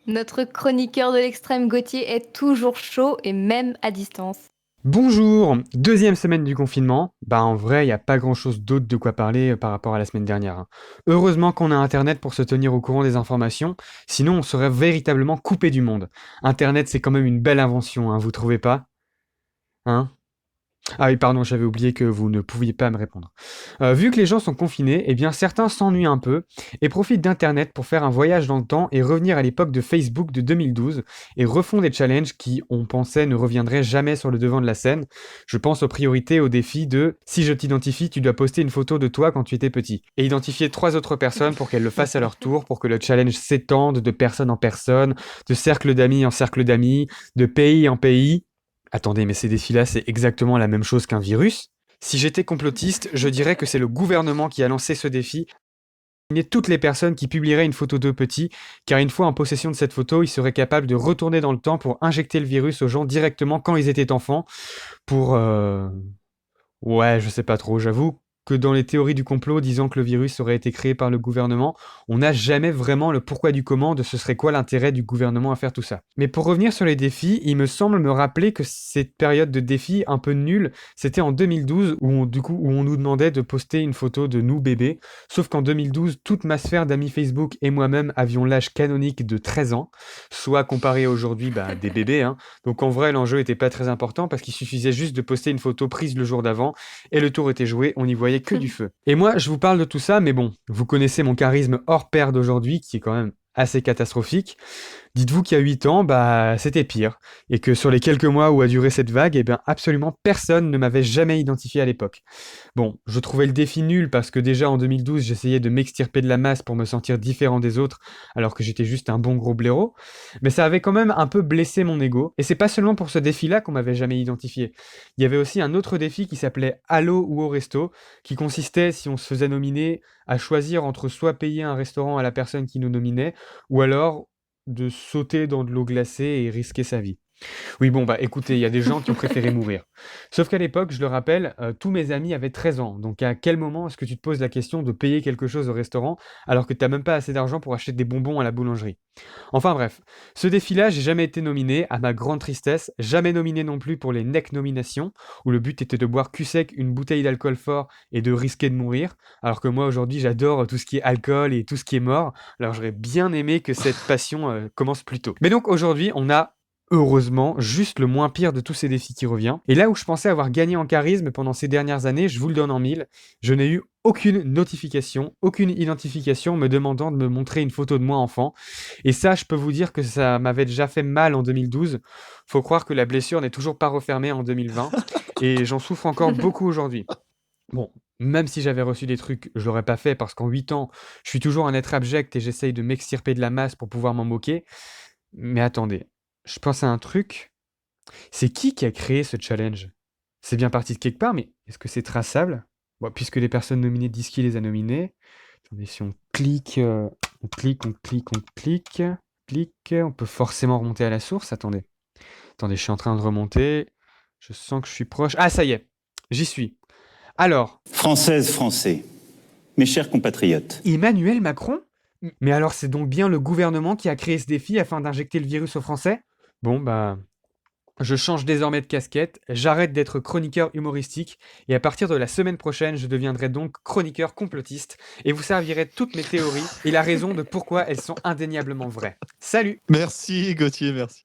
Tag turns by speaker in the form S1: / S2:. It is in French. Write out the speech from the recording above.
S1: Notre chroniqueur de l'extrême Gauthier est toujours chaud et même à distance.
S2: Bonjour! Deuxième semaine du confinement. Bah en vrai, il n'y a pas grand-chose d'autre de quoi parler par rapport à la semaine dernière, hein. Heureusement qu'on a Internet pour se tenir au courant des informations, sinon on serait véritablement coupé du monde. Internet, c'est quand même une belle invention, hein, vous trouvez pas? Hein? Ah oui, pardon, j'avais oublié que vous ne pouviez pas me répondre. Vu que les gens sont confinés, eh bien certains s'ennuient un peu et profitent d'Internet pour faire un voyage dans le temps et revenir à l'époque de Facebook de 2012 et refont des challenges qui, on pensait, ne reviendraient jamais sur le devant de la scène. Je pense aux priorités au défi de «Si je t'identifie, tu dois poster une photo de toi quand tu étais petit» et identifier 3 autres personnes pour qu'elles le fassent à leur tour pour que le challenge s'étende de personne en personne, de cercle d'amis en cercle d'amis, de pays en pays. Attendez, mais ces défis-là, c'est exactement la même chose qu'un virus? Si j'étais complotiste, je dirais que c'est le gouvernement qui a lancé ce défi, et toutes les personnes qui publieraient une photo d'eux petits, car une fois en possession de cette photo, ils seraient capables de retourner dans le temps pour injecter le virus aux gens directement quand ils étaient enfants, pour... Ouais, je sais pas trop, j'avoue que dans les théories du complot disant que le virus aurait été créé par le gouvernement, on n'a jamais vraiment le pourquoi du comment de ce serait quoi l'intérêt du gouvernement à faire tout ça. Mais pour revenir sur les défis, il me semble me rappeler que cette période de défis un peu nulle, c'était en 2012 où on nous demandait de poster une photo de nous bébés, sauf qu'en 2012, toute ma sphère d'amis Facebook et moi-même avions l'âge canonique de 13 ans, soit comparé à aujourd'hui, bah, des bébés, hein. Donc en vrai, l'enjeu était pas très important parce qu'il suffisait juste de poster une photo prise le jour d'avant et le tour était joué, on n'y voyait que du feu. Et moi, je vous parle de tout ça, mais bon, vous connaissez mon charisme hors pair d'aujourd'hui, qui est quand même assez catastrophique. Dites-vous qu'il y a 8 ans, bah, c'était pire. Et que sur les quelques mois où a duré cette vague, eh bien, absolument personne ne m'avait jamais identifié à l'époque. Bon, je trouvais le défi nul parce que déjà en 2012, j'essayais de m'extirper de la masse pour me sentir différent des autres, alors que j'étais juste un bon gros blaireau. Mais ça avait quand même un peu blessé mon ego. Et c'est pas seulement pour ce défi-là qu'on m'avait jamais identifié. Il y avait aussi un autre défi qui s'appelait Allo ou au resto, qui consistait, si on se faisait nominer, à choisir entre soit payer un restaurant à la personne qui nous nominait, ou alors de sauter dans de l'eau glacée et risquer sa vie. Oui, bon, bah écoutez, il y a des gens qui ont préféré mourir. Sauf qu'à l'époque, je le rappelle, tous mes amis avaient 13 ans. Donc à quel moment est-ce que tu te poses la question de payer quelque chose au restaurant alors que t'as même pas assez d'argent pour acheter des bonbons à la boulangerie? Enfin bref, ce défi-là, j'ai jamais été nominé, à ma grande tristesse, jamais nominé non plus pour les NEC nominations, où le but était de boire cul sec une bouteille d'alcool fort et de risquer de mourir, alors que moi aujourd'hui j'adore tout ce qui est alcool et tout ce qui est mort, alors j'aurais bien aimé que cette passion commence plus tôt. Mais donc aujourd'hui, on a heureusement, juste le moins pire de tous ces défis qui revient. Et là où je pensais avoir gagné en charisme pendant ces dernières années, je vous le donne en mille, je n'ai eu aucune notification, aucune identification me demandant de me montrer une photo de moi enfant. Et ça, je peux vous dire que ça m'avait déjà fait mal en 2012. Faut croire que la blessure n'est toujours pas refermée en 2020. Et j'en souffre encore beaucoup aujourd'hui. Bon, même si j'avais reçu des trucs, je l'aurais pas fait parce qu'en 8 ans, je suis toujours un être abject et j'essaye de m'extirper de la masse pour pouvoir m'en moquer. Mais attendez, je pense à un truc. C'est qui a créé ce challenge? C'est bien parti de quelque part, mais est-ce que c'est traçable? Bon, puisque les personnes nominées disent qui les a nominés. Attendez, si on clique, clique, on peut forcément remonter à la source. Attendez, je suis en train de remonter. Je sens que je suis proche. Ah, ça y est, j'y suis. Alors,
S3: Françaises, Français, mes chers compatriotes,
S2: Emmanuel Macron? Mais alors c'est donc bien le gouvernement qui a créé ce défi afin d'injecter le virus aux Français? Bon, bah, je change désormais de casquette, j'arrête d'être chroniqueur humoristique, et à partir de la semaine prochaine, je deviendrai donc chroniqueur complotiste, et vous servirez toutes mes théories et la raison de pourquoi elles sont indéniablement vraies. Salut!
S4: Merci Gauthier, merci.